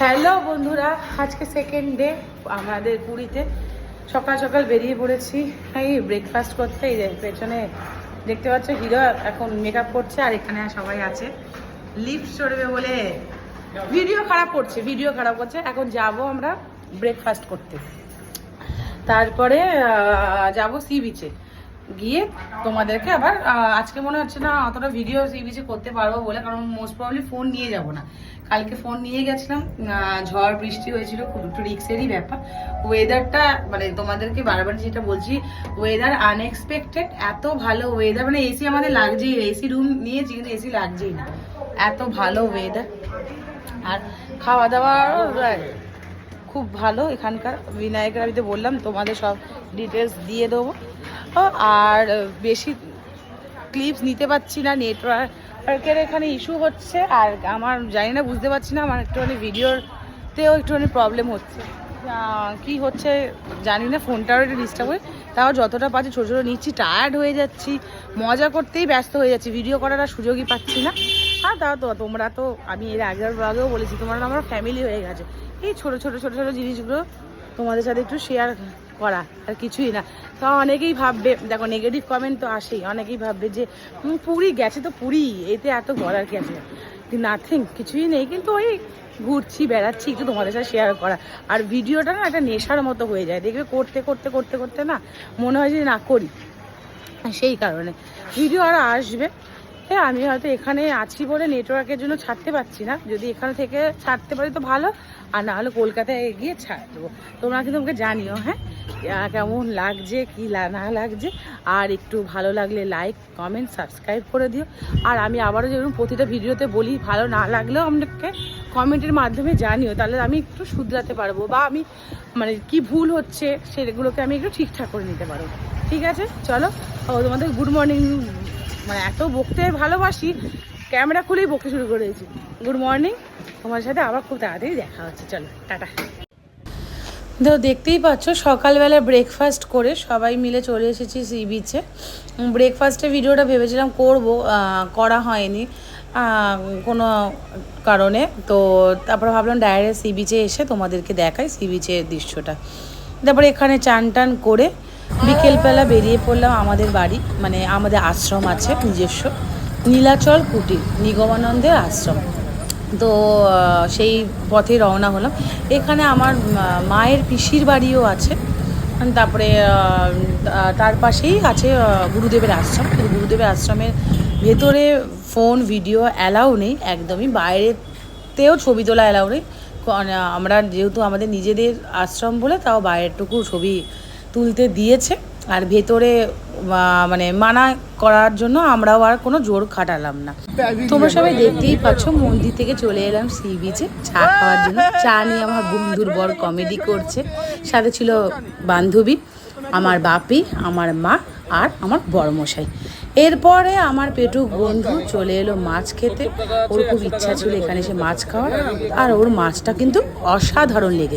Hello বন্ধুরা, আজকে second day আমাদের পুরীতে। সকাল সকাল বেরিয়ে পড়েছি এই ব্রেকফাস্ট করতে। এই পেছনে দেখতে পাচ্ছ হিরো এখন মেকআপ করছে, আর এখানে সবাই আছে। লিফট চড়বে বলে ভিডিও খারাপ করছে। এখন যাব আমরা ব্রেকফাস্ট করতে, তারপরে যাব সি বিচে গিয়ে তোমাদেরকে আবার আজকে মনে হচ্ছে না অতটা ভিডিও সি বিচে করতে পারবো বলে, কারণ মোস্ট প্রবলি ফোন নিয়ে যাব না। কালকে ফোন নিয়ে গেছিলাম, ঝড় বৃষ্টি হয়েছিল, খুব একটু রিক্সেরই ব্যাপার। ওয়েদারটা মানে তোমাদেরকে বারবার যেটা বলছি, ওয়েদার আনএক্সপেক্টেড, এত ভালো ওয়েদার, মানে এসি আমাদের লাগছেই, এসি রুম নিয়েছি কিন্তু এসি লাগছেই না, এত ভালো ওয়েদার। আর খাওয়া দাওয়া খুব ভালো এখানকার। বিনায়কের আমি তো বললাম তোমাদের সব ডিটেলস দিয়ে দেবো। আর বেশি ক্লিপস নিতে পারছি না, নেটওয়ার্কের এখানে ইস্যু হচ্ছে। আর আমার জানি না, বুঝতে পারছি না, আমার একটুখানি ভিডিওতেও একটুখানি প্রবলেম হচ্ছে। কি হচ্ছে জানি না, ফোনটাও একটু ডিস্টার্ব হয়ে, তাও যতটা পাচ্ছি ছোটো ছোটো নিচ্ছি। টায়ার্ড হয়ে যাচ্ছি, মজা করতেই ব্যস্ত হয়ে যাচ্ছি, ভিডিও করার আর সুযোগই পাচ্ছি না। আর তাও তো তোমরা তো, আমি এর আগেও বলেছি, তোমরা আমার ফ্যামিলি হয়ে গেছে। এই ছোটো ছোটো জিনিসগুলো তোমাদের সাথে একটু শেয়ার করা, আর কিছুই না। তো অনেকেই ভাববে, দেখো নেগেটিভ কমেন্ট তো আসেই, অনেকেই ভাববে যে পুরী গেছে তো পুরী, এতে এত বলার কি আছে। নাথিং, কিছুই নেই, কিন্তু ওই ঘুরছি বেড়াচ্ছি, একটু তোমাদের সাথে শেয়ার করা। আর ভিডিওটা না একটা নেশার মতো হয়ে যায়, দেখবে করতে করতে না মনে হয় যে না করি, সেই কারণে ভিডিও আরও আসবে। হ্যাঁ, আমি হয়তো এখানে আছি বলে নেটওয়ার্কের জন্য ছাড়তে পারছি না, যদি এখানে থেকে ছাড়তে পারি তো ভালো, আর না হলে কলকাতায় গিয়ে ছাড় দেবো। তোমরা কিন্তু আমাকে জানিও হ্যাঁ কেমন লাগছে, কি না লাগছে। আর একটু ভালো লাগলে লাইক কমেন্ট সাবস্ক্রাইব করে দিও। আর আমি আবারও যেরকম প্রতিটা ভিডিওতে বলি, ভালো না লাগলেও আমাকে কমেন্টের মাধ্যমে জানিও, তাহলে আমি একটু শুধরাতে পারবো, বা আমি মানে কি ভুল হচ্ছে সেগুলোকে আমি একটু ঠিকঠাক করে নিতে পারবো। ঠিক আছে, চলো। তোমাদের গুড মর্নিং, মানে এত বকতে ভালোবাসি, ক্যামেরা খুলেই বকতে শুরু করে দিয়েছি। গুড মর্নিং, তোমার সাথে আবার খুব তাড়াতাড়ি দেখা হচ্ছে, চলো টাটা। তো দেখতেই পাচ্ছ সকালবেলা ব্রেকফাস্ট করে সবাই মিলে চলে এসেছি সি বিচে। ব্রেকফাস্টের ভিডিওটা ভেবেছিলাম করা হয়নি কোনো কারণে, তো তারপরে ভাবলাম ডাইরেক্ট সি বিচে এসে তোমাদেরকে দেখাই সি বিচের দৃশ্যটা। তারপরে এখানে চান টান করে বিকেলবেলা বেরিয়ে পড়লাম আমাদের বাড়ি, মানে আমাদের আশ্রম আছে নিজস্ব, নীলাচল কুটির, নিগমানন্দের আশ্রম। তো সেই পথে রওনা হলাম। এখানে আমার মায়ের পিসির বাড়িও আছে, তারপরে তার পাশেই আছে গুরুদেবের আশ্রম। কিন্তু গুরুদেবের আশ্রমের ভেতরে ফোন ভিডিও অ্যালাউ নেই একদমই, বাইরেতেও ছবি তোলা অ্যালাউ নেই। আমরা যেহেতু আমাদের নিজেদের আশ্রম বলে তাও বাইরেরটুকু ছবি তুলতে দিয়েছে, আর ভেতরে মানে মানা করার জন্য আমরাও আর কোনো জোর খাটালাম না। তোমরা সবাই দেখতেই পাচ্ছ মন্দির থেকে চলে এলাম সি বিচে চা খাওয়ার জন্য। চা নিয়ে আমার বন্ধুর বর কমেডি করছে, সাথে ছিল বান্ধবী, আমার বাপি, আমার মা আর আমার বড়মশাই। এরপরে আমার পেটুক বন্ধু চলে এলো মাছ খেতে, ওর খুব ইচ্ছা ছিল এখানে এসে মাছ খাওয়ার, আর ওর মাছটা কিন্তু অসাধারণ লেগেছে।